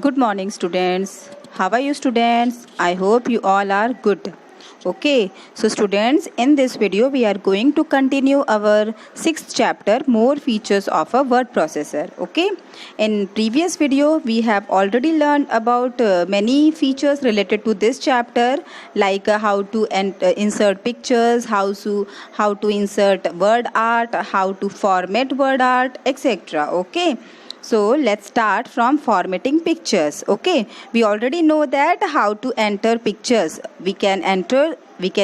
Good morning, students. How are you, students? I hope you all are good. Okay, so students, in this video we are going to continue our sixth chapter, more features of a word processor. Okay, in previous video we have already learned about many features related to this chapter, like how to insert pictures, how to insert word art, how to format word art, etc. Okay, so let's start from formatting pictures. Okay, we already know that how to enter pictures. We can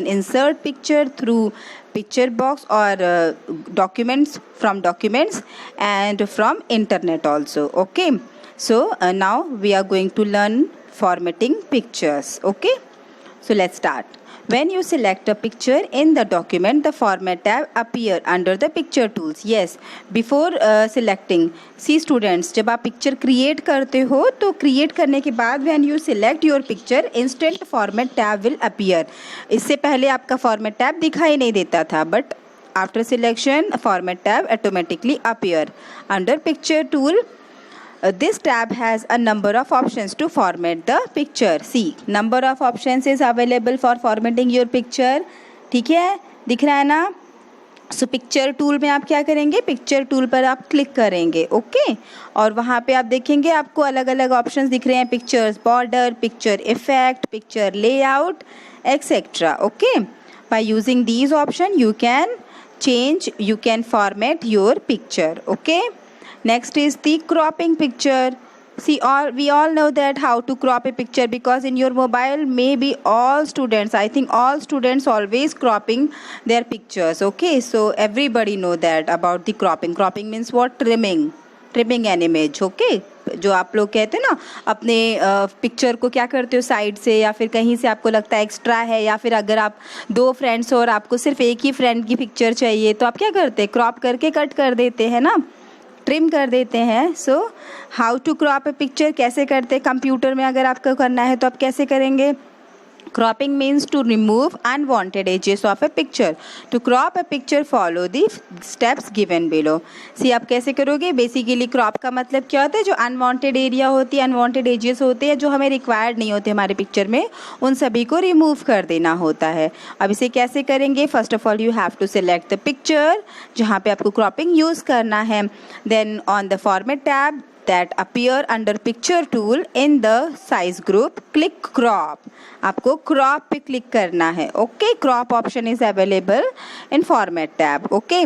insert picture through picture box or documents, from documents and from internet also. Okay, so now we are going to learn formatting pictures. Okay, so let's start. When you select a picture in the document, the format tab appear under the picture tools. Yes, before selecting, see students, जब आप picture create करते हो तो create करने के बाद when you select your picture, instant format tab will appear. इससे पहले आपका format tab दिखाई नहीं देता था, but after selection, format tab automatically appear under picture tool. This tab has a number of options to format the picture. See, number of options is available for formatting your picture. ठीक है, दिख रहा है ना? So picture tool में आप क्या करेंगे, पिक्चर टूल पर आप क्लिक करेंगे. ओके, और वहाँ पे आप देखेंगे आपको अलग अलग ऑप्शंस दिख रहे हैं, pictures border, picture effect, picture layout, etcetera. Okay, by using these option you can format your picture. Okay, next is the cropping picture. See, we all know that how to crop a picture, because in your mobile maybe all students, I think all students always cropping their pictures. Okay, so everybody know that about the cropping means what? Trimming an image. Okay, जो आप लोग कहते हैं ना, अपने picture को क्या करते हो, साइड से या फिर कहीं से आपको लगता है एक्स्ट्रा है, या फिर अगर आप दो फ्रेंड्स हो और आपको सिर्फ एक ही फ्रेंड की पिक्चर चाहिए तो आप क्या करते हैं, क्रॉप करके कट कर देते हैं ना, ट्रिम कर देते हैं. So how to crop a picture कैसे करते हैं, कंप्यूटर में अगर आपको करना है तो आप कैसे करेंगे. Cropping means to remove unwanted edges of a picture. To crop a picture, follow the steps given below. See, आप कैसे करोगे. बेसिकली क्रॉप का मतलब क्या होता है, जो अनवांटेड एरिया होती है, अनवांटेड एजेस होते हैं जो हमें रिक्वायर्ड नहीं होते हमारे पिक्चर में, उन सभी को रिमूव कर देना होता है. अब इसे कैसे करेंगे, first of all you have to select the picture जहाँ पे आपको क्रॉपिंग यूज़ करना है. Then on the format tab that appear under picture tool in the size group, click crop. आपको crop पे click करना है. Okay, crop option is available in format tab. Okay,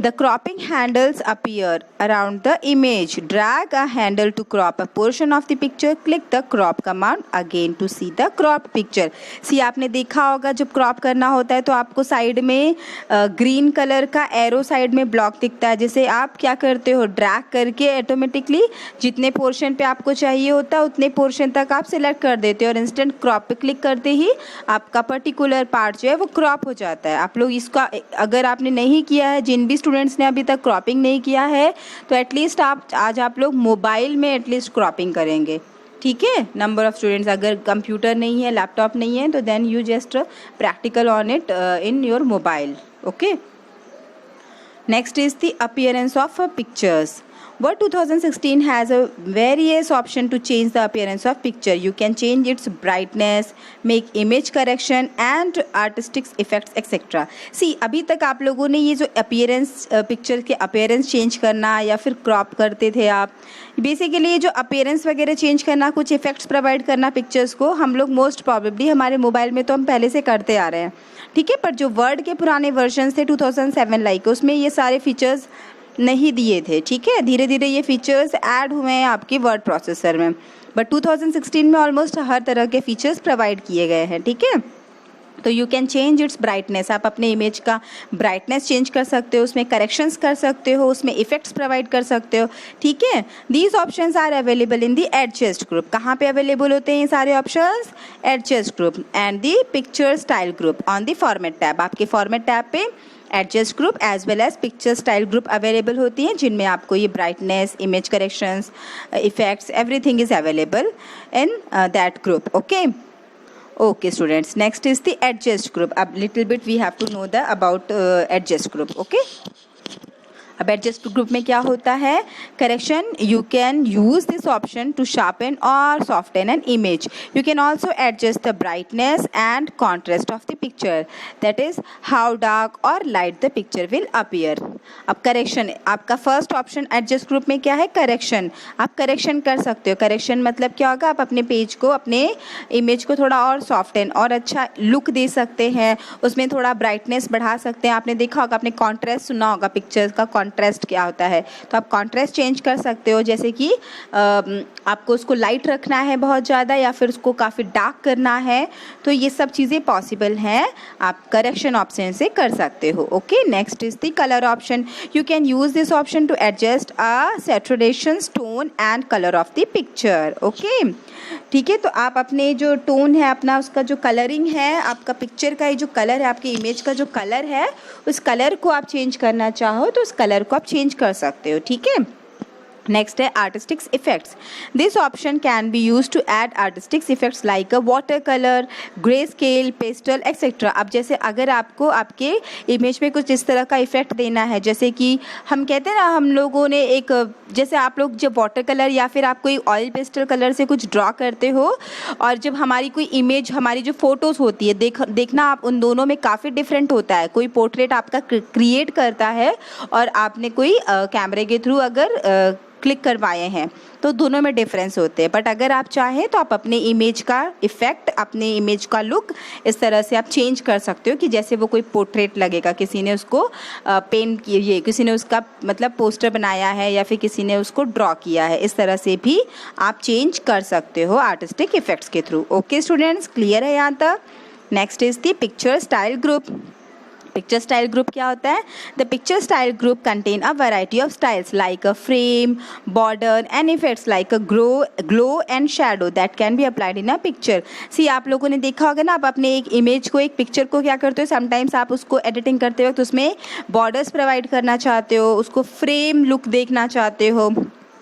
the cropping handles appear around the image. Drag a handle to crop a portion of the picture. Click the crop command again to see the cropped picture. See, आपने देखा होगा जब crop करना होता है तो आपको side में ग्रीन कलर का एरो साइड में ब्लॉक दिखता है, जिसे आप क्या करते हो, ड्रैग करके ऑटोमेटिकली जितने पोर्शन पे आपको चाहिए होता है उतने पोर्शन तक आप सिलेक्ट कर देते हो और इंस्टेंट क्रॉप पे क्लिक करते ही आपका पर्टिकुलर पार्ट जो है वो क्रॉप हो जाता है. आप लोग इसका अगर आपने नहीं किया है, जिन भी स्टूडेंट्स ने अभी तक क्रॉपिंग नहीं किया है, तो एटलीस्ट आज आप लोग मोबाइल में एटलीस्ट क्रॉपिंग करेंगे. ठीक है, नंबर ऑफ स्टूडेंट्स, अगर कंप्यूटर नहीं है, लैपटॉप नहीं है, तो then you just practical on it in your mobile. Okay, next is the appearance of pictures. Word 2016 has a various option to change the appearance of picture. You can change its brightness, make image correction and artistic effects etc. See, अभी तक आप लोगों ने ये जो appearance picture के appearance change करना या फिर crop करते थे आप, बेसिकली ये जो appearance वगैरह change करना, कुछ effects provide करना pictures को, हम लोग most probably हमारे मोबाइल में तो हम पहले से करते आ रहे हैं. ठीक है, पर जो वर्ड के पुराने वर्जन थे 2007 लाइक, उसमें ये सारे फीचर्स नहीं दिए थे. ठीक है, धीरे धीरे ये फीचर्स ऐड हुए हैं आपके वर्ड प्रोसेसर में, बट 2016 में ऑलमोस्ट हर तरह के फीचर्स प्रोवाइड किए गए हैं. ठीक है, तो you can change it's brightness. आप अपने इमेज का ब्राइटनेस चेंज कर सकते हो, उसमें करेक्शंस कर सकते हो, उसमें इफेक्ट्स प्रोवाइड कर सकते हो. ठीक है, these options are available in the adjust group. कहाँ पे अवेलेबल होते हैं ये सारे options, adjust group and the picture style group on the format tab. आपके फॉर्मेट टैब पे adjust group as well as picture style group available होती हैं, जिनमें आपको ये brightness, image corrections, effects, everything is available in that group. Okay, okay students, next is the adjust group. A little bit we have to know the about adjust group. Okay, अब adjust group में क्या होता है, correction, you can use this option to sharpen और soften an image. You can also adjust the brightness and contrast of the picture, that is how dark और light the picture will appear. अब correction, आपका first option adjust group में क्या है, correction. आप correction कर सकते हो. करेक्शन मतलब क्या होगा, आप अपने पेज को, अपने इमेज को थोड़ा और सॉफ्टन और अच्छा लुक दे सकते हैं, उसमें थोड़ा ब्राइटनेस बढ़ा सकते हैं. आपने देखा होगा, आपने कॉन्ट्रास्ट सुना होगा, पिक्चर्स का कॉन्ट्रास्ट क्या होता है, तो आप कॉन्ट्रास्ट चेंज कर सकते हो. जैसे कि आपको उसको लाइट रखना है बहुत ज़्यादा या फिर उसको काफ़ी डार्क करना है, तो ये सब चीज़ें पॉसिबल हैं, आप करेक्शन ऑप्शन से कर सकते हो. Okay, next is the colour option. You can use this option to adjust a saturation, tone and colour of the picture. Okay, ठीक है. तो आप अपने जो टोन है अपना, उसका जो कलरिंग है, आपका पिक्चर का जो कलर है, आपकी इमेज का जो कलर है, उस कलर को आप चेंज करना चाहो तो उस कलर को आप चेंज कर सकते हो. ठीक है. नेक्स्ट है artistic effects. This option can be use to add artistic effects like a water colour, grey scale, pastel etcetera. अब जैसे अगर आपको आपके इमेज में कुछ इस तरह का इफेक्ट देना है, जैसे कि हम कहते हैं ना, हम लोगों ने एक, जैसे आप लोग जब वाटर कलर या फिर आप कोई ऑयल पेस्टल कलर से कुछ ड्रॉ करते हो, और जब हमारी कोई इमेज, हमारी जो फोटोज़ होती है, देखना आप उन दोनों में काफ़ी डिफरेंट होता है. कोई पोर्ट्रेट आपका क्रिएट करता है और आपने कोई कैमरे के थ्रू अगर क्लिक करवाए हैं, तो दोनों में डिफरेंस होते हैं. बट अगर आप चाहें तो आप अपने इमेज का इफ़ेक्ट, अपने इमेज का लुक इस तरह से आप चेंज कर सकते हो कि जैसे वो कोई पोर्ट्रेट लगेगा, किसी ने उसको पेंट किए, किसी ने उसका मतलब पोस्टर बनाया है या फिर किसी ने उसको ड्रॉ किया है. इस तरह से भी आप चेंज कर सकते हो आर्टिस्टिक इफ़ेक्ट्स के थ्रू. ओके स्टूडेंट्स, क्लियर है यहाँ तक. Next is the picture style group. Picture style group क्या होता है, the picture style group contain a variety of styles like a frame, border and effects like a glow and shadow that can be applied in a picture. See, आप लोगों ने देखा होगा ना, आप अपने एक इमेज को, एक पिक्चर को क्या करते हो, समटाइम्स आप उसको एडिटिंग करते वक्त उसमें बॉर्डर्स प्रोवाइड करना चाहते हो, उसको फ्रेम लुक देखना चाहते हो,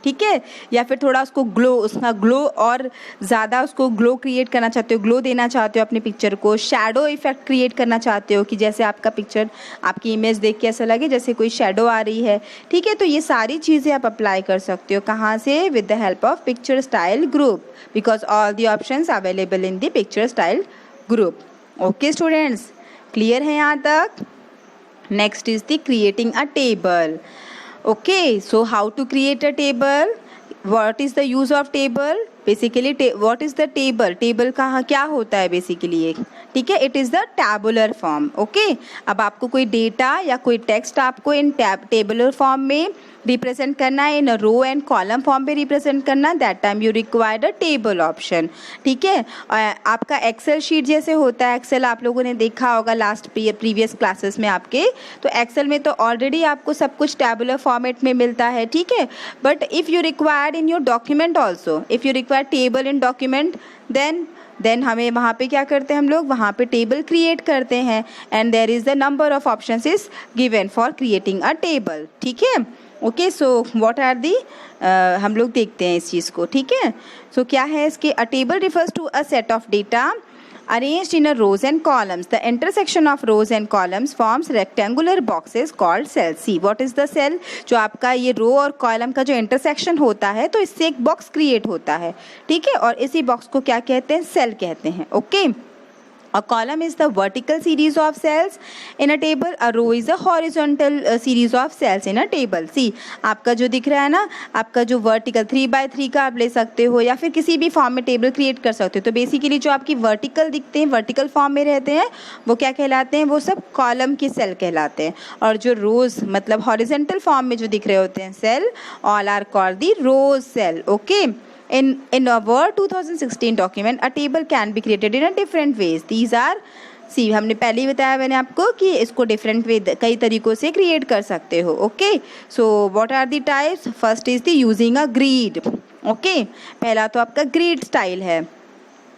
ठीक है, या फिर थोड़ा उसको ग्लो, उसका ग्लो और ज़्यादा उसको ग्लो क्रिएट करना चाहते हो, ग्लो देना चाहते हो अपने पिक्चर को, शैडो इफेक्ट क्रिएट करना चाहते हो कि जैसे आपका पिक्चर, आपकी इमेज देख के ऐसा लगे जैसे कोई शैडो आ रही है. ठीक है, तो ये सारी चीज़ें आप अप्लाई कर सकते हो. कहाँ से, with the help of picture style group, because all the options available in the picture style group. Okay students, clear है यहाँ तक. Next is the creating a table. Okay, so how to create a table? What is the use of table? Basically, what is the table? Table कहाँ क्या होता है basically एक, ठीक है, it is the tabular form. Okay, अब आपको कोई डेटा या कोई टेक्स्ट आपको इन tabular form में रिप्रेजेंट करना है, इन रो एंड कॉलम फॉर्म पे रिप्रेजेंट करना, that time you required a table option. ठीक है, आपका एक्सेल शीट जैसे होता है, एक्सेल आप लोगों ने देखा होगा लास्ट प्रीवियस क्लासेस में आपके, तो एक्सेल में तो ऑलरेडी आपको सब कुछ टेबुलर फॉर्मेट में मिलता है. ठीक है, but if you required in your document also, if you require table in document, then हमें वहाँ पे क्या करते हैं, हम लोग वहाँ पे टेबल क्रिएट करते हैं, and there is the number of options is given for creating a table. ठीक है. Okay, so what are the, हम लोग देखते हैं इस चीज़ को. ठीक है, सो क्या है इसके, a table refers to a set of data arranged in a rows and columns. The intersection of rows and columns forms rectangular boxes called cells. See, what is the cell? जो आपका ये रो और कॉलम का जो intersection होता है, तो इससे एक बॉक्स क्रिएट होता है. ठीक है, और इसी बॉक्स को क्या कहते हैं, सेल कहते हैं. Okay, A column is the vertical series of cells in a table. A row is a horizontal series of cells in a table. See, आपका जो दिख रहा है ना, आपका जो वर्टिकल 3x3 का आप ले सकते हो या फिर किसी भी फॉर्म में टेबल क्रिएट कर सकते हो. तो बेसिकली जो आपकी वर्टिकल दिखते हैं, वर्टिकल फॉर्म में रहते हैं, वो क्या कहलाते हैं, वो सब कॉलम के सेल कहलाते हैं. और जो रोज मतलब हॉरिजेंटल फॉर्म में जो दिख रहे होते हैं cell, all are called the rows cell. Okay, in our 2016 document a table can be created in a different ways. These are, see, हमने पहले ही बताया मैंने आपको कि इसको डिफरेंट वे कई तरीक़ों से क्रिएट कर सकते हो. Okay, so what are the types, first is the using a grid. Okay, पहला तो आपका ग्रिड स्टाइल है.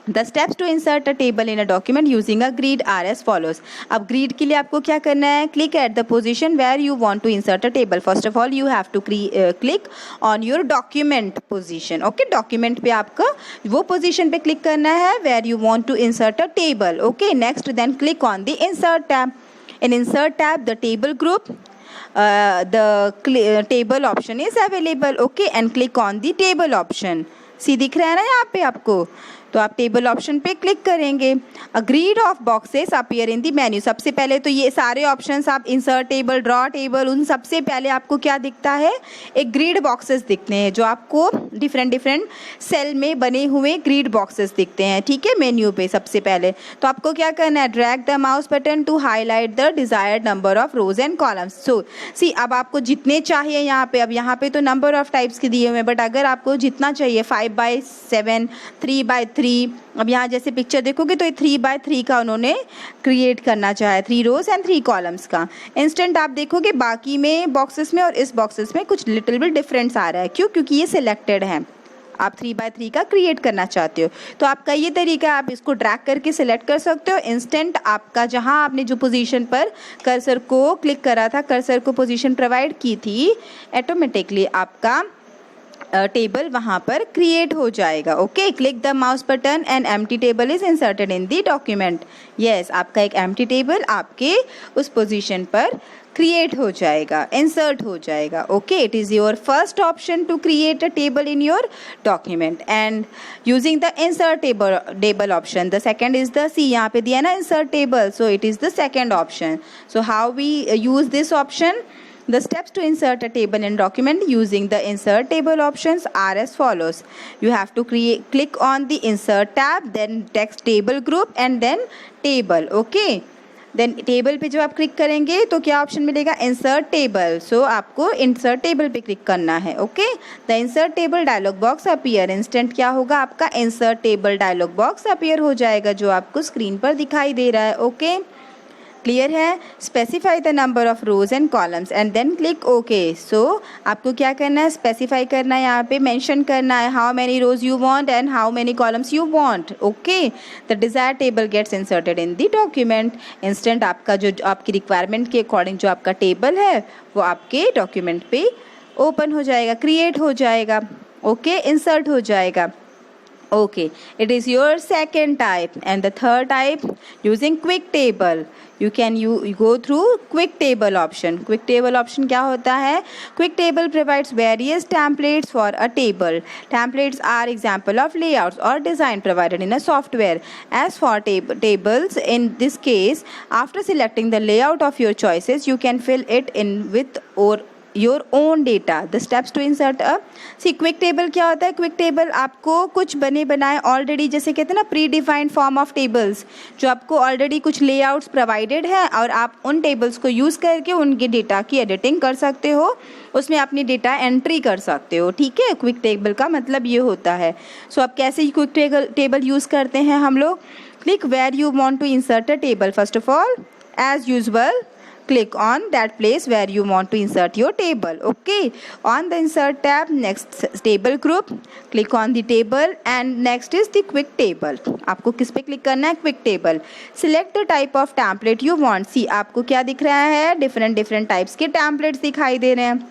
The steps to insert a table in a document using a grid are as follows. अब grid के लिए आपको क्या करना है, click at the position where you want to insert a table. First of all, you have to click on your document position. Okay, document पे आपको वो position पे click करना है where you want to insert a table. Okay, next then click on the insert tab. In insert tab, the table group the table option is available. Okay, and click on the table option. सी दिख रहा है ना यहाँ पे आपको, तो आप table option पे क्लिक करेंगे. अ grid of boxes appear in the menu. सबसे पहले तो ये सारे ऑप्शंस आप इंसर्ट टेबल, ड्रॉ टेबल, उन सबसे पहले आपको क्या दिखता है, एक ग्रिड बॉक्सेस दिखते हैं जो आपको डिफरेंट डिफरेंट सेल में बने हुए ग्रिड बॉक्सेस दिखते हैं. ठीक है, मेन्यू पे सबसे पहले तो आपको क्या करना है, drag the mouse button to highlight the desired number of rows and columns. So see अब आपको जितने चाहिए यहाँ पे, अब यहाँ पे तो नंबर ऑफ टाइप्स के दिए हुए हैं, बट अगर आपको जितना चाहिए 5/7, 3/3, अब यहाँ जैसे पिक्चर देखोगे तो ये 3/3 का उन्होंने क्रिएट करना चाहा, 3 रोज एंड 3 कॉलम्स का. इंस्टेंट आप देखोगे बाकी में बॉक्सेस में और इस बॉक्सेस में कुछ लिटिल बिट डिफरेंस आ रहा है. क्यों? क्योंकि ये सिलेक्टेड है. आप 3/3 का क्रिएट करना चाहते हो तो आपका ये तरीका, आप इसको ड्रैग करके सिलेक्ट कर सकते हो. इंस्टेंट आपका जहाँ आपने जो पोजीशन पर कर्सर को क्लिक करा था, कर्सर को पोजीशन प्रोवाइड की थी, ऑटोमेटिकली आपका टेबल वहाँ पर क्रिएट हो जाएगा. Okay, click the mouse button and empty table is inserted in the document. Yes, आपका एक एम्प्टी टेबल आपके उस पोजीशन पर क्रिएट हो जाएगा, इंसर्ट हो जाएगा. Okay, it is your first option to create a table in your document and using the insert table option. The second is the see, यहाँ पे दिया ना insert table, so it is the second option. So how we use this option? The steps to insert a table in document using the insert table options are as follows. You have to click on the insert tab, then text table group and then table. Okay. Then table पे जो आप click करेंगे तो क्या option मिलेगा, insert table. So आपको insert table पे click करना है. Okay. The insert table dialog box appear. Instant क्या होगा, आपका insert table dialog box appear हो जाएगा जो आपको स्क्रीन पर दिखाई दे रहा है. Okay. क्लियर है? Specify the number of rows and columns and then click okay. So आपको क्या करना है, स्पेसिफाई करना है, यहाँ पे मेंशन करना है how many rows you want and how many columns you want. Okay, the desired table gets inserted in the document. Instant आपका जो आपकी रिक्वायरमेंट के अकॉर्डिंग जो आपका टेबल है वो आपके डॉक्यूमेंट पे ओपन हो जाएगा, क्रिएट हो जाएगा. ओके, इंसर्ट हो जाएगा. Okay, it is your second type. And the third type, using quick table, you can you go through quick table option. Quick table option क्या होता है? Quick table provides various templates for a table. Templates are example of layouts or design provided in a software. As for tables, in this case, after selecting the layout of your choices, you can fill it in with or your own data. The steps to insert a see quick table क्या होता है, quick table आपको कुछ बने बनाए already, जैसे कहते हैं ना pre defined form of tables, जो आपको ऑलरेडी कुछ लेआउट्स प्रोवाइडेड है और आप उन टेबल्स को यूज़ करके उनके डेटा की एडिटिंग कर सकते हो, उसमें अपनी डेटा एंट्री कर सकते हो. ठीक है, क्विक टेबल का मतलब ये होता है. सो अब कैसे क्विक टेबल यूज़ करते हैं हम लोग? Click where you want to insert a table. First of all, as usual, click on that place where you want to insert your table. Okay, on the insert tab, next table group, click on the table and next is the quick table. आपको किस पे click करना है? Quick table. select the type of template you want. See, आपको क्या दिख रहा है, डिफरेंट टाइप्स के टेम्पलेट्स दिखाई दे रहे हैं,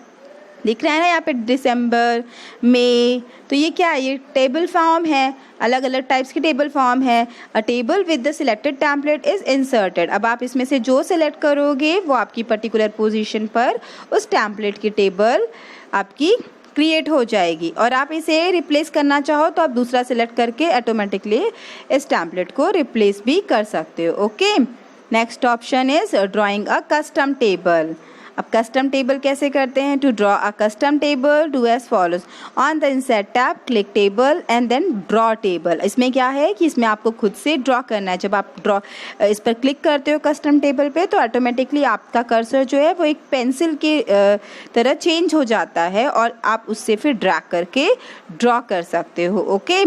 दिख रहा है ना यहाँ पे, दिसंबर, मई. तो ये क्या है, ये टेबल फॉर्म है, अलग अलग टाइप्स की टेबल फॉर्म है. अ table with the selected template is inserted. अब आप इसमें से जो सिलेक्ट करोगे वो आपकी पर्टिकुलर पोजीशन पर उस टेम्पलेट की टेबल आपकी क्रिएट हो जाएगी. और आप इसे रिप्लेस करना चाहो तो आप दूसरा सिलेक्ट करके ऑटोमेटिकली इस टेम्पलेट को रिप्लेस भी कर सकते हो. Okay, next option is drawing a custom table. अब कस्टम टेबल कैसे करते हैं? To draw a custom table do as follows. On the insert tab, click table and then draw table. इसमें क्या है कि इसमें आपको खुद से ड्रॉ करना है. जब आप ड्रॉ इस पर क्लिक करते हो कस्टम टेबल पे तो ऑटोमेटिकली आपका कर्सर जो है वो एक पेंसिल के तरह चेंज हो जाता है और आप उससे फिर ड्रैग करके ड्रॉ कर सकते हो. Okay,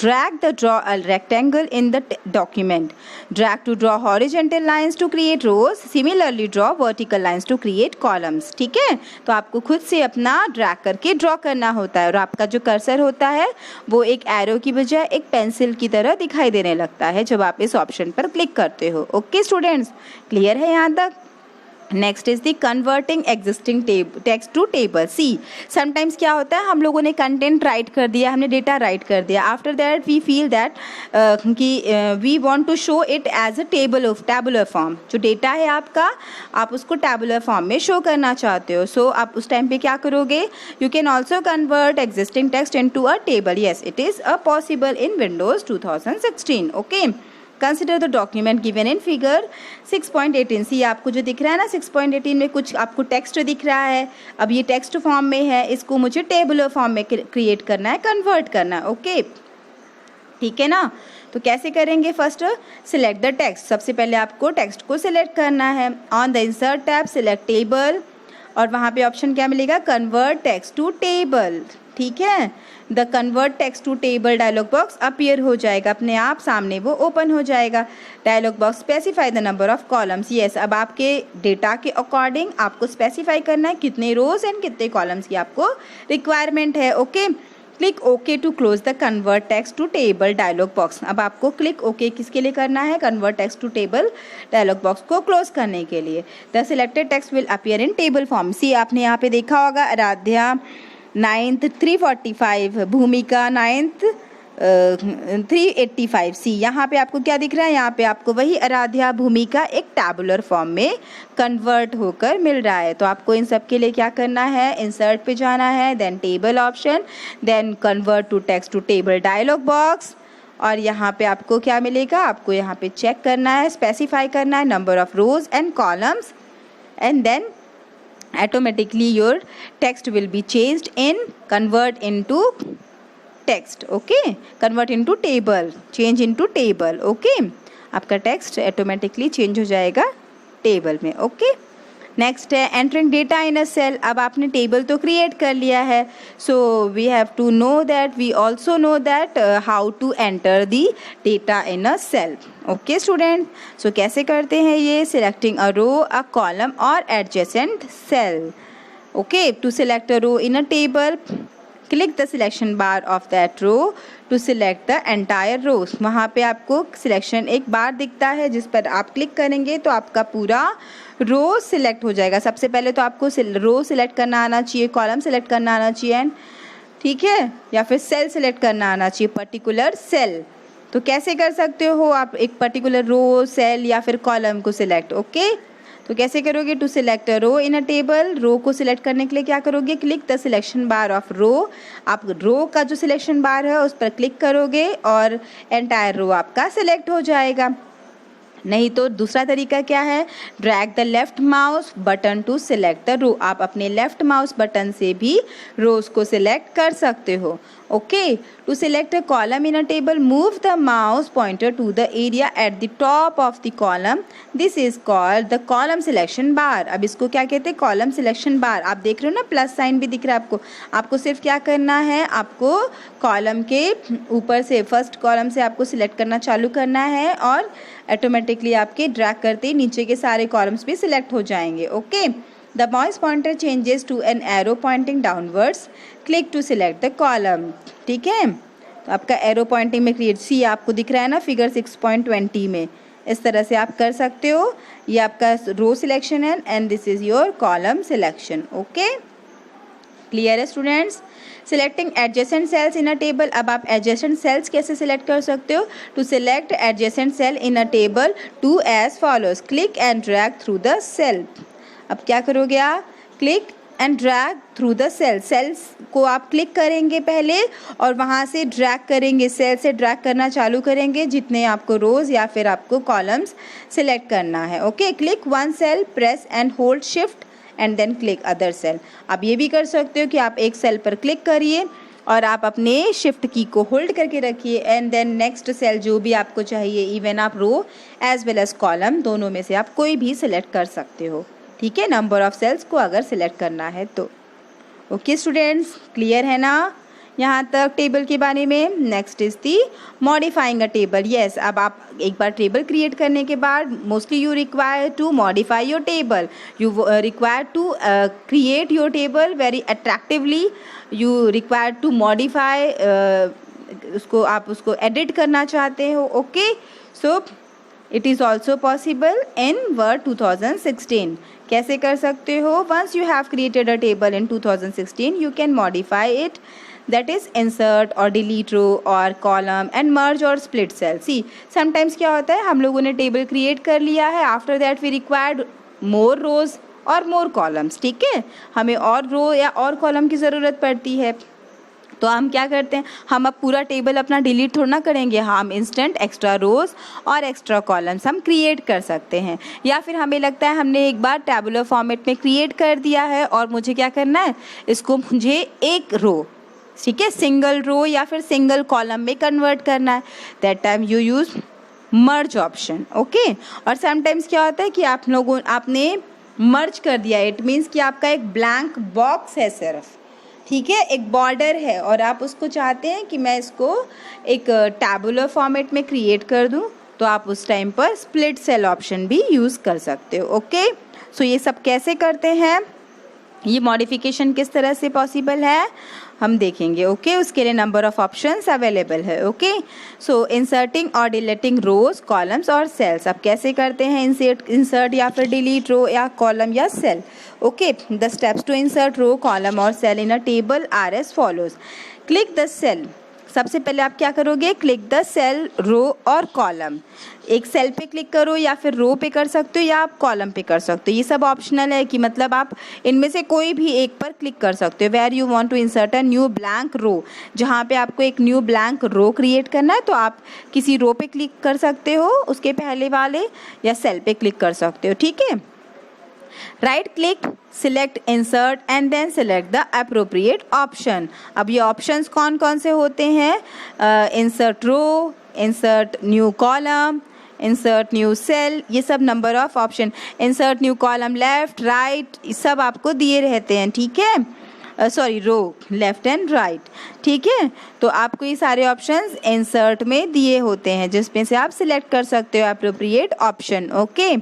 drag the draw a rectangle in the document. Drag to draw horizontal lines to create rows. Similarly draw vertical lines to create columns. ठीक है, तो आपको खुद से अपना ड्रैग करके ड्रॉ करना होता है और आपका जो कर्सर होता है वो एक एरो की बजाय एक पेंसिल की तरह दिखाई देने लगता है जब आप इस ऑप्शन पर क्लिक करते हो. ओके स्टूडेंट्स, क्लियर है यहाँ तक? Next is the converting existing text to table. See sometimes क्या होता है, हम लोगों ने कंटेंट राइट कर दिया, हमने डेटा राइट कर दिया, after that we feel that कि we want to show it as a tabular form. जो डेटा है आपका, आप उसको टैबुलर फॉर्म में शो करना चाहते हो. सो आप उस टाइम पे क्या करोगे, you can also convert existing text into a table. Yes, it is a possible in Windows 2016. Okay, consider the document given in figure 6.18. See आपको जो दिख रहा है ना 6.18 में कुछ आपको टेक्स्ट दिख रहा है. अब ये टेक्स्ट फॉर्म में है, इसको मुझे टेबुलर फॉर्म में क्रिएट करना है, कन्वर्ट करना है. ओके, ठीक है ना. तो कैसे करेंगे, फर्स्ट सिलेक्ट द टेक्स्ट. सबसे पहले आपको टेक्स्ट को सिलेक्ट करना है. On the insert tab select table और वहाँ पे ऑप्शन क्या मिलेगा, कन्वर्ट टेक्स्ट टू टेबल. ठीक है, the convert text to table dialog box appear हो जाएगा, अपने आप सामने वो ओपन हो जाएगा. Dialog box specify the number of columns. Yes, अब आपके डेटा के अकॉर्डिंग आपको स्पेसिफाई करना है कितने रोज एंड कितने कॉलम्स की आपको रिक्वायरमेंट है. Okay, click okay to close the convert text to table dialog box. अब आपको क्लिक ओके किसके लिए करना है, convert text to table dialog box को क्लोज करने के लिए. The selected text will appear in table form. See आपने यहाँ पे देखा होगा, आराध्या 9th 345, भूमिका 9th 385. सी यहाँ पे आपको क्या दिख रहा है, यहाँ पे आपको वही आराध्या भूमिका एक टैबुलर फॉर्म में कन्वर्ट होकर मिल रहा है. तो आपको इन सब के लिए क्या करना है, इंसर्ट पे जाना है, then table option, then convert to text to table dialog box. और यहाँ पे आपको क्या मिलेगा, आपको यहाँ पे चेक करना है, स्पेसिफाई करना है number of rows and columns, and then automatically your text will be changed in convert into text. okay, convert into table, change into table. okay, आपका टेक्स्ट ऑटोमेटिकली चेंज हो जाएगा टेबल में. Okay, next है entering data in a cell. अब आपने table तो create कर लिया है, so we have to know that, we also know that how to enter the data in a cell. Okay student, so कैसे करते हैं ये, selecting a row, a column और adjacent cell. Okay, to select a row in a table, click the selection bar of that row to select the entire row. वहाँ पे आपको selection एक बार दिखता है जिस पर आप क्लिक करेंगे तो आपका पूरा रो सिलेक्ट हो जाएगा. सबसे पहले तो आपको रो सिलेक्ट करना आना चाहिए, कॉलम सिलेक्ट करना आना चाहिए, एंड ठीक है, या फिर सेल सिलेक्ट करना आना चाहिए, पर्टिकुलर सेल. तो कैसे कर सकते हो आप एक पर्टिकुलर रो, सेल या फिर कॉलम को सिलेक्ट. ओके, तो कैसे करोगे, to select a row in a table. Row को सिलेक्ट करने के लिए क्या करोगे, click the selection bar of row. आप रो का जो सिलेक्शन बार है उस पर क्लिक करोगे और एंटायर रो आपका सिलेक्ट हो जाएगा. नहीं तो दूसरा तरीका क्या है, drag the left mouse button to select the row. आप अपने लेफ्ट माउस बटन से भी रोज को सिलेक्ट कर सकते हो. Okay, to select a column in a table, move the mouse pointer to the area at the top of the column. This is called the column selection bar. अब इसको क्या कहते हैं, कॉलम सिलेक्शन बार. आप देख रहे हो ना, प्लस साइन भी दिख रहा है आपको. आपको सिर्फ क्या करना है, आपको कॉलम के ऊपर से, फर्स्ट कॉलम से आपको सिलेक्ट करना चालू करना है और ऑटोमेटिकली आपके ड्रैग करते ही नीचे के सारे कॉलम्स भी सिलेक्ट हो जाएंगे. Okay, the mouse pointer changes to an arrow pointing downwards, click to select the column. ठीक है, तो आपका एरो पॉइंटिंग में क्रिएट, सी आपको दिख रहा है ना फिगर 6.20 में, इस तरह से आप कर सकते हो. ये आपका रो सिलेक्शन है and this is your column selection. Okay, clear है students. Selecting adjacent cells in a table. अब आप एडजेसेंट सेल्स कैसे सिलेक्ट कर सकते हो, to select adjacent cell in a table to as follows, click and drag through the cell. अब क्या करोगे आप, click and drag through the cell. Cells को आप क्लिक करेंगे पहले और वहाँ से ड्रैग करेंगे, सेल से ड्रैग करना चालू करेंगे जितने आपको रोज या फिर आपको कॉलम्स सिलेक्ट करना है. Okay, click one cell, press and hold shift and then click other cell. आप ये भी कर सकते हो कि आप एक सेल पर क्लिक करिए और आप अपने शिफ्ट की को होल्ड करके रखिए एंड देन नेक्स्ट सेल जो भी आपको चाहिए, इवन आप रो एज वेल एज कॉलम दोनों में से आप कोई भी सिलेक्ट कर सकते हो. ठीक है, नंबर ऑफ सेल्स को अगर सिलेक्ट करना है तो. ओके स्टूडेंट्स, क्लियर है ना यहाँ तक टेबल के बारे में. Next is the modifying a table. Yes, अब आप एक बार टेबल क्रिएट करने के बाद mostly you require to modify your table. You require to create your table very attractively. You require to modify, उसको आप उसको एडिट करना चाहते हो. Okay, so it is also possible in Word 2016. कैसे कर सकते हो? Once you have created a table in 2016 you can modify it, that is insert or delete row or column and merge or split cell. See, sometimes क्या होता है, हम लोगों ने टेबल क्रिएट कर लिया है, आफ्टर दैट वी रिक्वायर्ड मोर रोज और मोर कॉलम्स. ठीक है, हमें और रो या और कॉलम की ज़रूरत पड़ती है, तो हम क्या करते हैं, हम अब पूरा टेबल अपना डिलीट थोड़ा ना करेंगे, हम इंस्टेंट एक्स्ट्रा रोज और एक्स्ट्रा कॉलम्स हम क्रिएट कर सकते हैं. या फिर हमें लगता है हमने एक बार टैबुलर फॉर्मेट में क्रिएट कर दिया है और मुझे क्या करना है, इसको मुझे एक रो, ठीक है, सिंगल रो या फिर सिंगल कॉलम में कन्वर्ट करना है. That time you use merge option. Okay, और समटाइम्स क्या होता है कि आपने मर्ज कर दिया, इट मीन्स कि आपका एक ब्लैंक बॉक्स है सिर्फ, ठीक है, एक बॉर्डर है और आप उसको चाहते हैं कि मैं इसको एक टैबुलर फॉर्मेट में क्रिएट कर दूं, तो आप उस टाइम पर स्प्लिट सेल ऑप्शन भी यूज़ कर सकते हो. ओके, सो ये सब कैसे करते हैं, ये मॉडिफिकेशन किस तरह से पॉसिबल है हम देखेंगे. ओके, उसके लिए नंबर ऑफ ऑप्शंस अवेलेबल है. ओके, सो इंसर्टिंग और डिलीटिंग रोज, कॉलम्स और सेल्स. अब कैसे करते हैं इंसर्ट या फिर डिलीट रो या कॉलम या cell. Okay, the steps to insert row, column और cell in a table are as follows. Click the cell, सबसे पहले आप क्या करोगे, क्लिक द सेल, रो और कॉलम. एक सेल पे क्लिक करो या फिर रो पे कर सकते हो या आप कॉलम पे कर सकते हो. ये सब ऑप्शनल है कि मतलब आप इनमें से कोई भी एक पर क्लिक कर सकते हो. Where you want to insert a new blank row, जहाँ पे आपको एक न्यू ब्लैंक रो क्रिएट करना है, तो आप किसी रो पे क्लिक कर सकते हो, उसके पहले वाले, या सेल पे क्लिक कर सकते हो. ठीक है, right click, select insert and then select the appropriate option. अब ये ऑप्शंस कौन कौन से होते हैं, insert row, insert new column, insert new cell, ये सब number of option. Insert new column left right, ये सब आपको दिए रहते हैं. ठीक है, sorry, row left and right. ठीक है, तो आपको ये सारे ऑप्शंस इंसर्ट में दिए होते हैं, जिसमें से आप सिलेक्ट कर सकते हो appropriate option. Okay,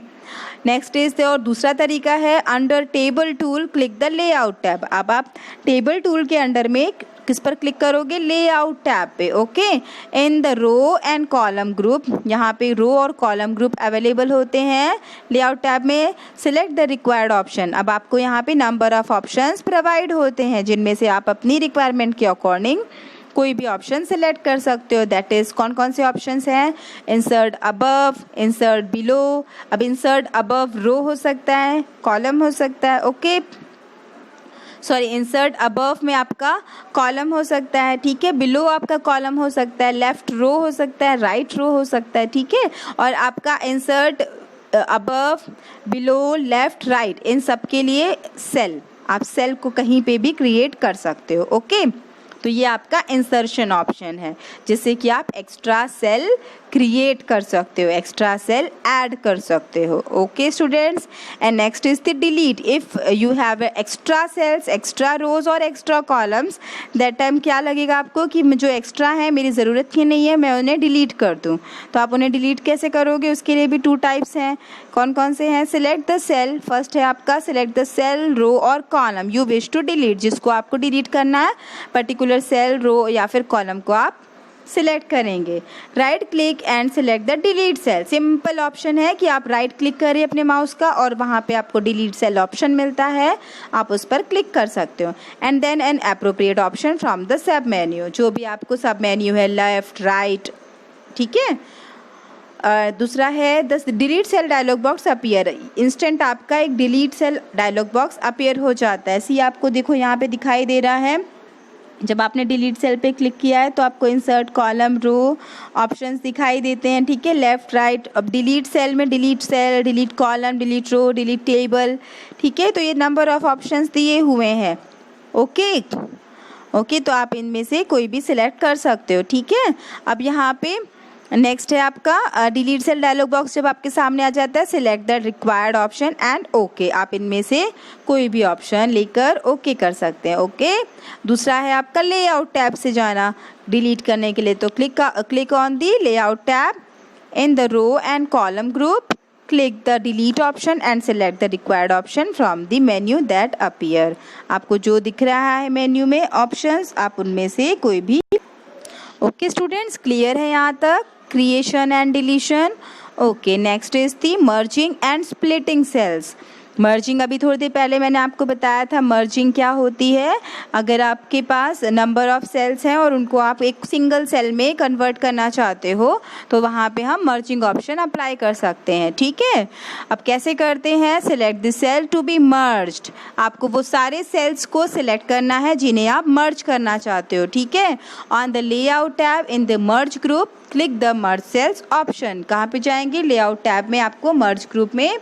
next is, और दूसरा तरीका है, under table tool click the layout tab. अब आप टेबल टूल के अंडर में किस पर क्लिक करोगे, लेआउट टैब पे. Okay, in the row and column group, यहाँ पे रो और कॉलम ग्रुप अवेलेबल होते हैं लेआउट टैब में. Select the required option. अब आपको यहाँ पे नंबर ऑफ ऑप्शंस प्रोवाइड होते हैं, जिनमें से आप अपनी रिक्वायरमेंट के अकॉर्डिंग कोई भी ऑप्शन सेलेक्ट कर सकते हो. दैट इज कौन कौन से ऑप्शंस हैं, इंसर्ट अबव, इंसर्ट बिलो. अब इंसर्ट अबव रो हो सकता है, कॉलम हो सकता है. ओके, सॉरी, इंसर्ट अबव में आपका कॉलम हो सकता है. ठीक है, बिलो आपका कॉलम हो सकता है, लेफ्ट रो हो सकता है, राइट रो हो सकता है. ठीक है, और आपका insert above, below, left, right, इन सब के लिए सेल, आप सेल को कहीं पे भी क्रिएट कर सकते हो. ओके, तो ये आपका इंसर्शन ऑप्शन है, जिससे कि आप एक्स्ट्रा सेल क्रिएट कर सकते हो, एक्स्ट्रा सेल ऐड कर सकते हो. Okay students, and next is the delete. If you have extra cells, extra rows और एक्स्ट्रा कॉलम्स, दैट टाइम क्या लगेगा आपको कि जो एक्स्ट्रा है मेरी ज़रूरत की नहीं है, मैं उन्हें डिलीट कर दूँ. तो आप उन्हें डिलीट कैसे करोगे, उसके लिए भी 2 टाइप्स हैं. कौन कौन से हैं, सिलेक्ट द सेल, फर्स्ट है आपका सिलेक्ट द सेल, रो और column you wish to delete. जिसको आपको डिलीट करना है, पर्टिकुलर सेल, रो या फिर कॉलम को आप सिलेक्ट करेंगे. Right click and select the delete cell. Simple option है कि आप राइट क्लिक करें अपने माउस का और वहाँ पे आपको डिलीट सेल ऑप्शन मिलता है, आप उस पर क्लिक कर सकते हो. And then an appropriate option from the sub menu, जो भी आपको सब मेन्यू है, लेफ्ट राइट. ठीक है, दूसरा है the delete cell dialog box appear. Instant आपका एक delete cell dialog box appear हो जाता है. सी आपको देखो यहाँ पे दिखाई दे रहा है, जब आपने डिलीट सेल पे क्लिक किया है तो आपको इंसर्ट कॉलम रो ऑप्शंस दिखाई देते हैं. ठीक है, लेफ्ट राइट. अब डिलीट सेल में delete cell, delete column, delete row, delete table. ठीक है, तो ये नंबर ऑफ ऑप्शंस दिए हुए हैं. ओके, तो आप इनमें से कोई भी सिलेक्ट कर सकते हो. ठीक है, अब यहाँ पे नेक्स्ट है आपका डिलीट सेल डायलॉग बॉक्स. जब आपके सामने आ जाता है, select the required option and okay. आप इनमें से कोई भी ऑप्शन लेकर ओके कर सकते हैं. ओके, दूसरा है आपका लेआउट टैब से जाना डिलीट करने के लिए. तो click on the layout tab in the row and column group, click the delete option and select the required option from the menu that appear. आपको जो दिख रहा है मेन्यू में ऑप्शंस, आप उनमें से कोई भी. ओके स्टूडेंट्स, क्लियर है यहाँ तक creation and deletion. Okay, next is the merging and splitting cells. Merging अभी थोड़ी देर पहले मैंने आपको बताया था मर्जिंग क्या होती है। अगर आपके पास नंबर ऑफ सेल्स हैं और उनको आप एक सिंगल सेल में कन्वर्ट करना चाहते हो तो वहाँ पे हम मर्जिंग ऑप्शन अप्लाई कर सकते हैं, ठीक है। अब कैसे करते हैं, select the cell to be merged. आपको वो सारे सेल्स को सिलेक्ट करना है जिन्हें आप मर्ज करना चाहते हो, ठीक है। On the layout tab in the merge group click the merge cells option. कहाँ पे जाएंगे, लेआउट टैब में आपको मर्ज ग्रुप में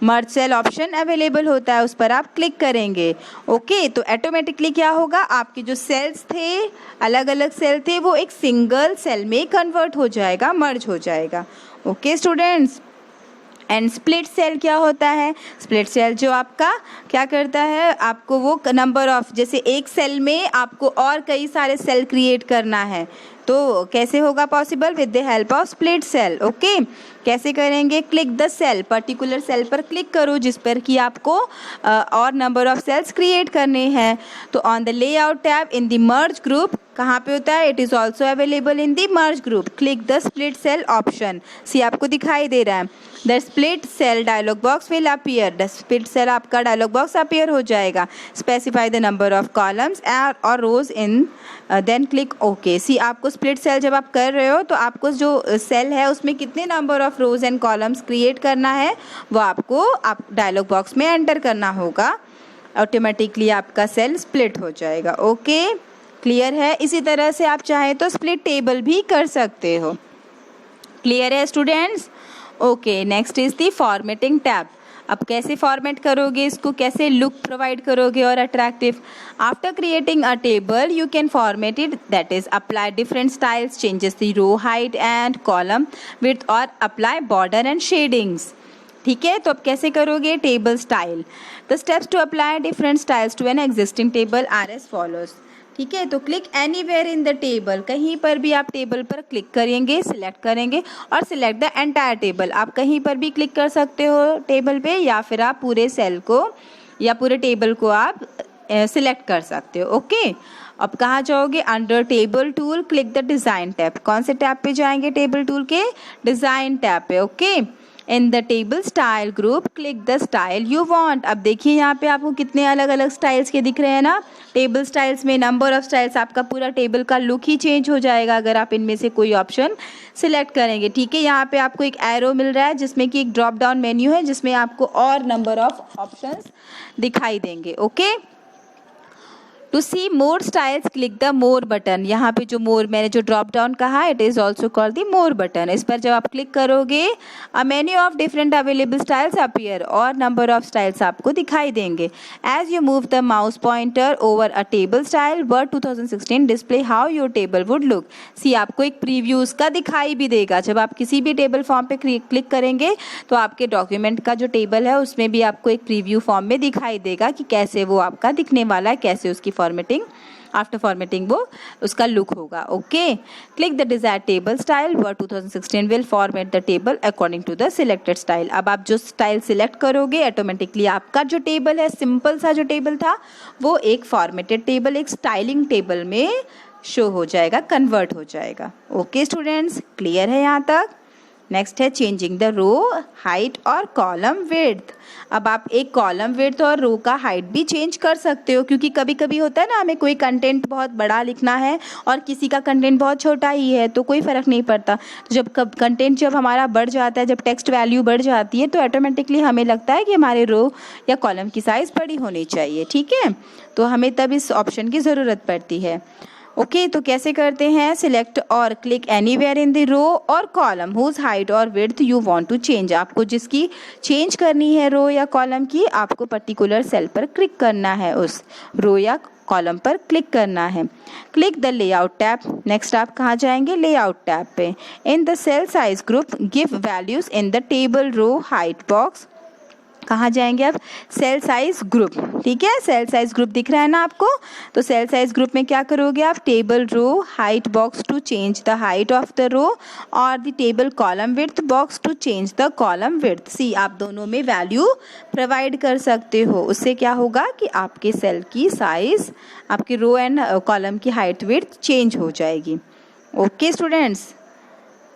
मर्ज सेल ऑप्शन अवेलेबल होता है, उस पर आप क्लिक करेंगे। ओके, तो ऑटोमेटिकली क्या होगा, आपके जो सेल्स थे, अलग अलग सेल थे, वो एक सिंगल सेल में कन्वर्ट हो जाएगा, मर्ज हो जाएगा। Okay students, and split cell क्या होता है, स्प्लिट सेल जो आपका क्या करता है, आपको वो नंबर ऑफ, जैसे एक सेल में आपको और कई सारे सेल क्रिएट करना है तो कैसे होगा possible, with the help of split cell. Okay, कैसे करेंगे, click the cell, particular cell पर क्लिक करो जिस पर कि आपको और नंबर ऑफ सेल्स क्रिएट करने हैं। तो on the layout tab in the merge group कहाँ पे होता है, it is also available in the merge group, click the split cell option. See आपको दिखाई दे रहा है, the split cell dialog box will appear, the split cell आपका डायलॉग बॉक्स अपीयर हो जाएगा। Specify the number of columns और rows in, then click okay. See आपको स्प्लिट सेल जब आप कर रहे हो तो आपको जो सेल है उसमें कितने number of rows and columns create करना है वो आपको आप डायलॉग बॉक्स में एंटर करना होगा, ऑटोमेटिकली आपका सेल स्प्लिट हो जाएगा। ओके, क्लियर है। इसी तरह से आप चाहें तो स्प्लिट टेबल भी कर सकते हो। क्लियर है students. Okay, next is the formatting tab. अब कैसे फॉर्मेट करोगे इसको, कैसे लुक प्रोवाइड करोगे और attractive. After creating a table you can format it, that is apply different styles, changes the row height and column width और apply border and shadings. ठीक है, तो अब कैसे करोगे, table style. The steps to apply different styles to an existing table are as follows. ठीक है, तो click anywhere in the table, कहीं पर भी आप टेबल पर क्लिक करेंगे, सिलेक्ट करेंगे और सिलेक्ट द एंटायर टेबल। आप कहीं पर भी क्लिक कर सकते हो टेबल पे, या फिर आप पूरे सेल को या पूरे टेबल को आप सिलेक्ट कर सकते हो। ओके, अब कहाँ जाओगे, under table tool click the design tab. कौन से टैब पे जाएंगे, टेबल टूल के डिज़ाइन टैब पे। Okay, in the table style group click the style you want. अब देखिए यहाँ पे आपको कितने अलग अलग स्टाइल्स के दिख रहे हैं ना, टेबल स्टाइल्स में नंबर ऑफ स्टाइल्स, आपका पूरा टेबल का लुक ही चेंज हो जाएगा अगर आप इनमें से कोई ऑप्शन सिलेक्ट करेंगे। ठीक है, यहाँ पे आपको एक एरो मिल रहा है जिसमें कि एक ड्रॉप डाउन मेन्यू है जिसमें आपको और नंबर ऑफ ऑप्शंस दिखाई देंगे। Okay, to see more styles click the more button. यहाँ पे जो मोर, मैंने जो ड्रॉप डाउन कहा, it is also called the more button. इस पर जब आप क्लिक करोगे a menu of different available styles appear, और नंबर ऑफ स्टाइल्स आपको दिखाई देंगे। As you move the mouse pointer over a table style, word 2016 display how your table would look. See आपको एक प्रीव्यू उसका दिखाई भी देगा, जब आप किसी भी टेबल फॉर्म पे क्लिक करेंगे तो आपके डॉक्यूमेंट का जो टेबल है उसमें भी आपको एक प्रीव्यू फॉर्म में दिखाई देगा कि कैसे वो आपका दिखने वाला है, कैसे उसकी फॉर्मेटिंग, आफ्टर फॉर्मेटिंग वो उसका लुक होगा। Okay, click the desired table style, word 2016 will format the table according to the selected style. अब आप जो स्टाइल सिलेक्ट करोगे ऑटोमेटिकली आपका जो टेबल है, सिंपल सा जो टेबल था, वो एक फॉर्मेटेड टेबल, एक स्टाइलिंग टेबल में शो हो जाएगा, कन्वर्ट हो जाएगा। ओके स्टूडेंट्स, क्लियर है यहाँ तक। नेक्स्ट है चेंजिंग द रो हाइट और कॉलम विड्थ। अब आप एक कॉलम विड्थ और रो का हाइट भी चेंज कर सकते हो, क्योंकि कभी कभी होता है ना, हमें कोई कंटेंट बहुत बड़ा लिखना है और किसी का कंटेंट बहुत छोटा ही है तो कोई फ़र्क नहीं पड़ता। तो जब कंटेंट जब हमारा बढ़ जाता है, जब टेक्स्ट वैल्यू बढ़ जाती है, तो ऑटोमेटिकली हमें लगता है कि हमारे रो या कॉलम की साइज़ बड़ी होनी चाहिए। ठीक है, तो हमें तब इस ऑप्शन की ज़रूरत पड़ती है। ओके, तो कैसे करते हैं, सिलेक्ट और click anywhere in the row और कॉलम हुज हाइट और width you want to change. आपको जिसकी चेंज करनी है रो या कॉलम की, आपको पर्टिकुलर सेल पर क्लिक करना है, उस रो या कॉलम पर क्लिक करना है। Click the layout tab. Next आप कहाँ जाएंगे, लेआउट टैब पे। In the cell size group give values in the table row height box. कहाँ जाएंगे अब, सेल साइज ग्रुप। ठीक है, सेल साइज ग्रुप दिख रहा है ना आपको, तो सेल साइज ग्रुप में क्या करोगे आप, table row height box to change the height of the row और the table column width box to change the column width. See आप दोनों में वैल्यू प्रोवाइड कर सकते हो, उससे क्या होगा कि आपके सेल की साइज, आपके रो एंड कॉलम की हाइट विड्थ चेंज हो जाएगी। Okay students,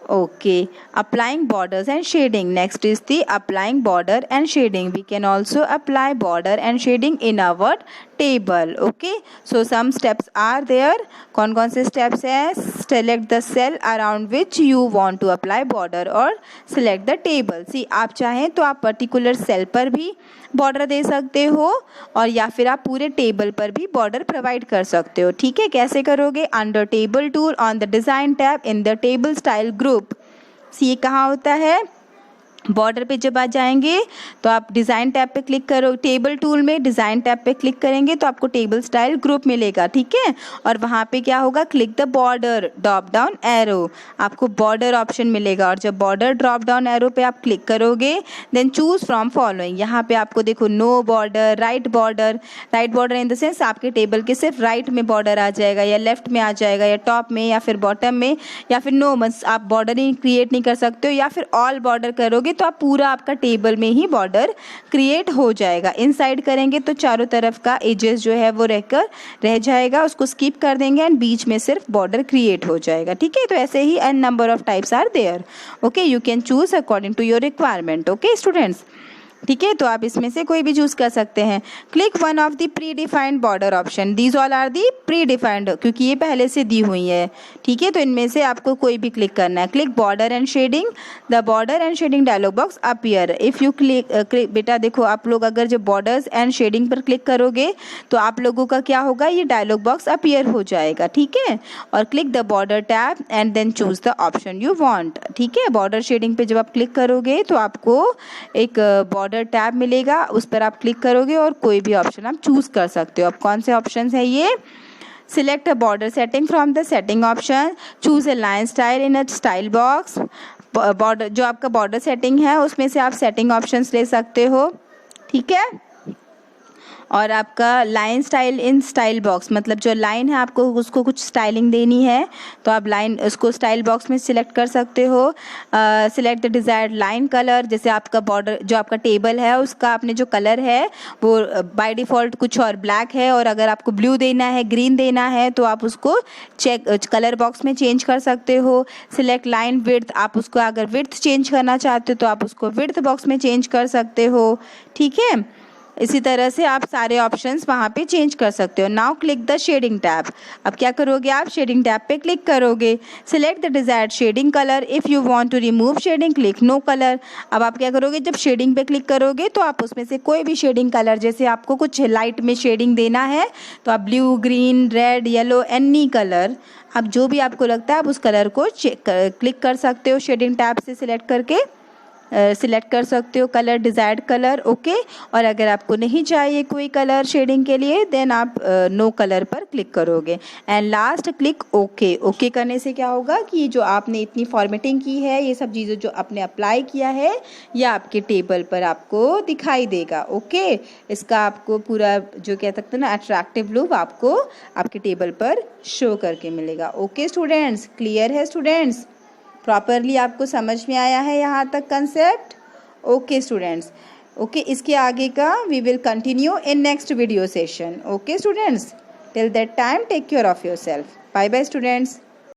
Okay, applying borders and shading. Next is the applying border and shading. We can also apply border and shading in our table. Okay, so some steps are there. कौन से steps है? Select the cell around which you want to apply border or select the table. See, आप चाहें तो आप particular cell पर भी border दे सकते हो और या फिर आप पूरे टेबल पर भी बॉर्डर प्रोवाइड कर सकते हो. ठीक है, कैसे करोगे? Under table tool on the design tab in the table style group. See कहाँ होता है? बॉर्डर पे जब आ जाएंगे तो आप डिज़ाइन टैब पे क्लिक करो. टेबल टूल में डिज़ाइन टैब पे क्लिक करेंगे तो आपको टेबल स्टाइल ग्रुप मिलेगा. ठीक है, और वहाँ पे क्या होगा? Click the border drop down arrow. आपको बॉर्डर ऑप्शन मिलेगा और जब बॉर्डर ड्रॉप डाउन एरो पे आप क्लिक करोगे देन चूज़ फ्रॉम फॉलोइंग. यहाँ पे आपको देखो no border, right border in the sense आपके टेबल के सिर्फ राइट में बॉर्डर आ जाएगा या लेफ्ट में आ जाएगा या टॉप में या फिर बॉटम में या फिर नो बस आप बॉर्डर ही क्रिएट नहीं कर सकते हो या फिर ऑल बॉर्डर करोगे तो आप पूरा आपका टेबल में ही बॉर्डर क्रिएट हो जाएगा. इनसाइड करेंगे तो चारों तरफ का एजेस जो है वो रह जाएगा, उसको स्किप कर देंगे एंड बीच में सिर्फ बॉर्डर क्रिएट हो जाएगा. ठीक है, तो ऐसे ही n number of types are there. Okay, you can choose according to your requirement. Okay students, ठीक है, तो आप इसमें से कोई भी चूज कर सकते हैं. Click one of the predefined border option. These all are the predefined, क्योंकि ये पहले से दी हुई है. ठीक है, तो इनमें से आपको कोई भी क्लिक करना है. Click border and shading. The border and shading dialog box appear. If you click बेटा देखो आप लोग अगर जब बॉर्डर्स एंड शेडिंग पर क्लिक करोगे तो आप लोगों का क्या होगा? ये डायलॉग बॉक्स अपीयर हो जाएगा. ठीक है, और click the border tab and then choose the option you want. ठीक है, बॉर्डर शेडिंग पे जब आप क्लिक करोगे तो आपको एक बॉर्डर टैब मिलेगा, उस पर आप क्लिक करोगे और कोई भी ऑप्शन आप चूज कर सकते हो. अब कौन से ऑप्शन है ये? Select a border setting from the setting option. Choose a line style in a style box. Border जो आपका बॉर्डर सेटिंग है उसमें से आप सेटिंग ऑप्शंस ले सकते हो. ठीक है, और आपका line style in style box मतलब जो लाइन है आपको उसको कुछ स्टाइलिंग देनी है तो आप लाइन उसको स्टाइल बॉक्स में सिलेक्ट कर सकते हो. Select the desired line colour. जैसे आपका बॉर्डर जो आपका टेबल है उसका आपने जो कलर है वो बाय डिफ़ॉल्ट कुछ और ब्लैक है और अगर आपको ब्लू देना है, ग्रीन देना है तो आप उसको कलर बॉक्स में चेंज कर सकते हो. Select line width. आप उसको अगर विड्थ चेंज करना चाहते हो तो आप उसको विड्थ बॉक्स में चेंज कर सकते हो. ठीक है, इसी तरह से आप सारे ऑप्शंस वहाँ पे चेंज कर सकते हो. Now click the shading tab. अब क्या करोगे? आप शेडिंग टैब पे क्लिक करोगे. Select the desired shading colour. If you want to remove shading click no colour. अब आप क्या करोगे? जब शेडिंग पे क्लिक करोगे तो आप उसमें से कोई भी शेडिंग कलर, जैसे आपको कुछ लाइट में शेडिंग देना है तो आप blue, green, red, yellow, any colour आप जो भी आपको लगता है आप उस कलर को क्लिक कर सकते हो. शेडिंग टैब से सिलेक्ट करके सिलेक्ट कर सकते हो कलर, डिज़ायर्ड कलर. ओके, और अगर आपको नहीं चाहिए कोई कलर शेडिंग के लिए देन आप नो कलर पर क्लिक करोगे. And last click okay. Okay करने से क्या होगा कि जो आपने इतनी फॉर्मेटिंग की है, ये सब चीज़ें जो आपने अप्लाई किया है ये आपके टेबल पर आपको दिखाई देगा. ओके, इसका आपको पूरा जो कह सकते हैं ना अट्रैक्टिव लुक आपको आपके टेबल पर शो करके मिलेगा. ओके स्टूडेंट्स, क्लियर है स्टूडेंट्स? प्रॉपरली आपको समझ में आया है यहाँ तक कंसेप्ट? ओके स्टूडेंट्स, ओके इसके आगे का we will continue in next video session. Okay students, till that time take care of your self. Bye bye students.